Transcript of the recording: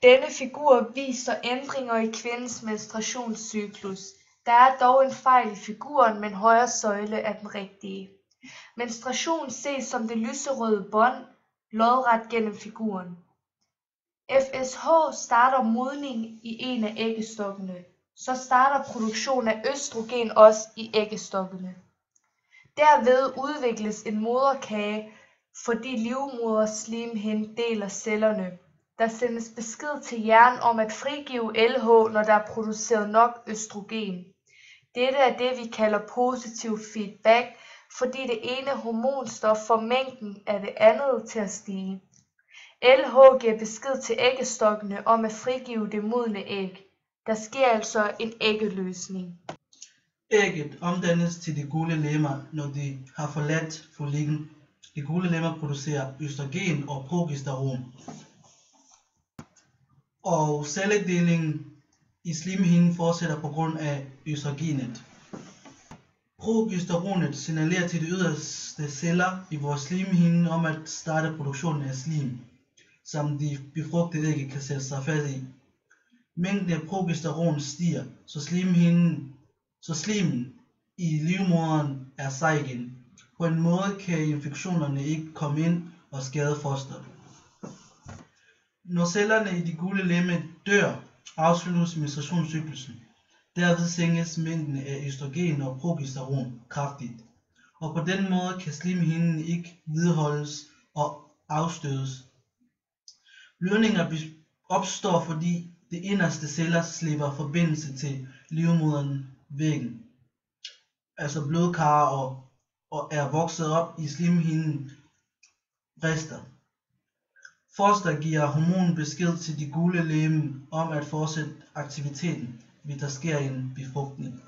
Denne figur viser ændringer i kvindens menstruationscyklus. Der er dog en fejl i figuren, men højre søjle er den rigtige. Menstruation ses som det lyserøde bånd, lodret gennem figuren. FSH starter modning i en af æggestokkene. Så starter produktion af østrogen også i æggestokkene. Derved udvikles en moderkage, fordi livmoderslimhinden deler cellerne. Der sendes besked til hjernen om at frigive LH, når der er produceret nok østrogen. Dette er det, vi kalder positiv feedback, fordi det ene hormonstof får mængden af det andet til at stige. LH giver besked til æggestokkene om at frigive det modne æg. Der sker altså en æggeløsning. Ægget omdannes til de gule lemmer, når de har forladt follikken. De gule lemmer producerer østrogen og progesteron. Og celledelingen i slimhinden fortsætter på grund af østrogenet. Progesteronet signalerer til de yderste celler i vores slimhinde om at starte produktionen af slim, som de befrugtede æg kan sætte sig fast i. Mængden af progesteron stiger, så slimen i livmoderen er sej igen. På en måde kan infektionerne ikke komme ind og skade fosteret. Når cellerne i de gule lemmer dør, afsluttes menstruationscyklusen. Derved sænkes mængden af østrogen og progesteron kraftigt, og på den måde kan slimhinden ikke vedholdes og afstødes. Blødninger opstår, fordi de inderste celler slipper forbindelse til livmoderen væggen, altså blodkar og er vokset op i slimhinden brister. Foster giver hormonbesked til de gule lemmer om at fortsætte aktiviteten, hvis der sker en befrugtning.